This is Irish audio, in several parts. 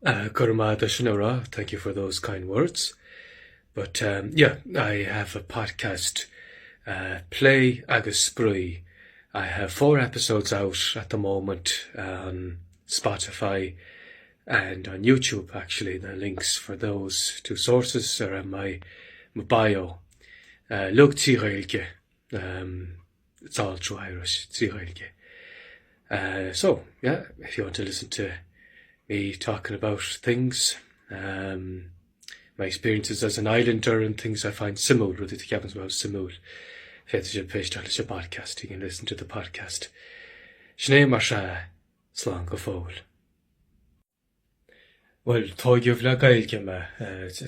Gurmada Shinara, thank you for those kind words. But I have a podcast, Play Agus Spree. I have 4 episodes out at the moment on Spotify and on YouTube, actually. The links for those 2 sources are in my bio. Look Tighailge. It's all true Irish, Tighailge. So, yeah, if you want to listen to me talking about things, my experiences as an islander and things I find simul, with it happens about simul. If you have a podcast, you can listen to the podcast. Shnei Marsha, Slán go fóil. Well, tógh le gailge me,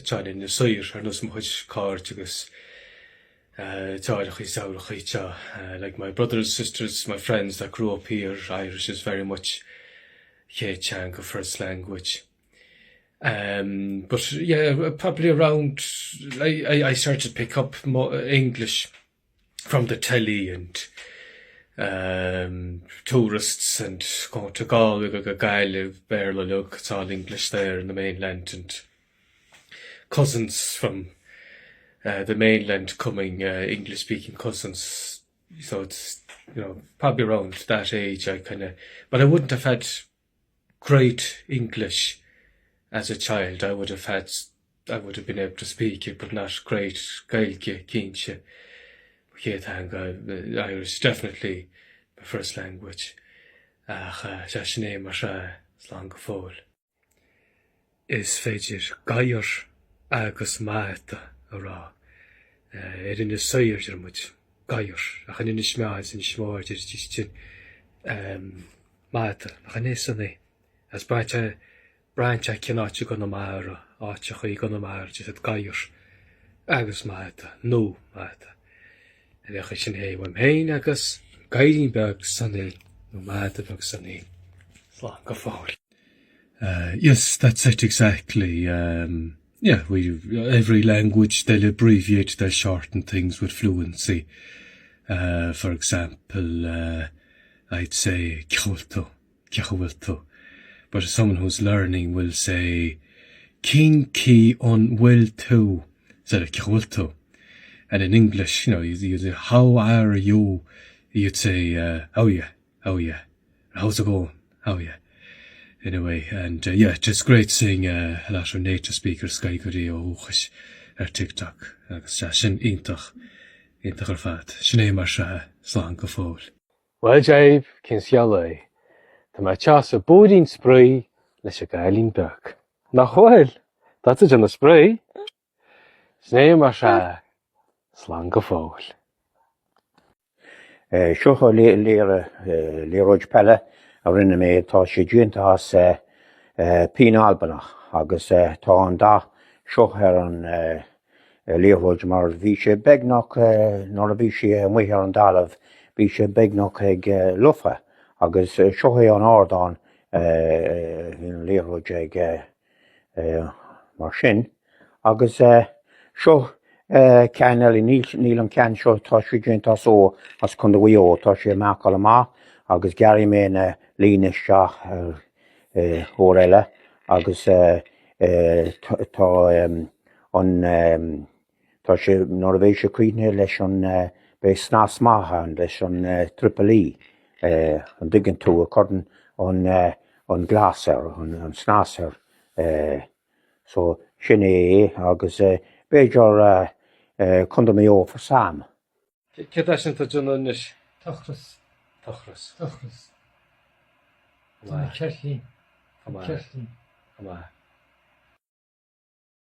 John in the Soir, ar nus much card agus like my brothers, sisters, my friends that grew up here, Irish is very much Chang of first language. But yeah, probably around, I started to pick up more English from the telly and tourists and going to Galway, Gaile, Berla, it's all English there in the mainland, and cousins from the mainland coming, English-speaking cousins. So it's, probably around that age but I wouldn't have had great English as a child. I would have been able to speak it, but not great Gaeilge, Cínse. Irish definitely my first language. Shnei Marsha, Slán go fóil. Is féidir gaiir agus máta ará. In is Soir much gaiir, ach in is smeáid in smóir just máta, ach in is sanné. As Brancha cannot go na mara, áteach í go na mara, just gaiir agus máta, no máta. And I sin hé wam héin agus gaiirín beg sanné, no máta beg sanné. Slán go fóil. Yes, that's it exactly. Every language, they'll abbreviate, they'll shorten things with fluency. For example, I'd say Ciachulto. But someone who's learning will say King ki on will to, instead of Ciachulto. And in English, you say, how are you? You'd say, how yeah. How's it going? How yeah. Anyway, and just great seeing a lot of native speakers Sky Godio TikTok. Sin intach ar fad. Shnei Marsha, Slán go fóil. Well, Jabe, Kinsialai, tá mai chas a búdín spray leis a gailín beg. Nach bhfuil, that's it in the spray. Shnei Marsha, Slán go fóil. Seo léróid pelle a rinne mé tá sé dúnta as Pín Albanach agus tá an dá seo ar an léróid mar bhí sé beagnach nóra bhí sé muoithe an dálamh bhí sé beagnach ag lufa agus seo é an ardán léróid ag mar sin agus seo cean eile níl an cean seo tá sé dúnta ó as chun do bhuió tá sé meáil amach agus gearrí mé na líne seach ór eile agus tá sé nóra bhéh sé cuine leis an bé snás maithe leis an triple an diggin tú a chudan an glasar an snásar so sin é agus béidir chun do mé ó for sam. Cé sin tá dúnis? Tochras. Tochras. Kerslín. Amá.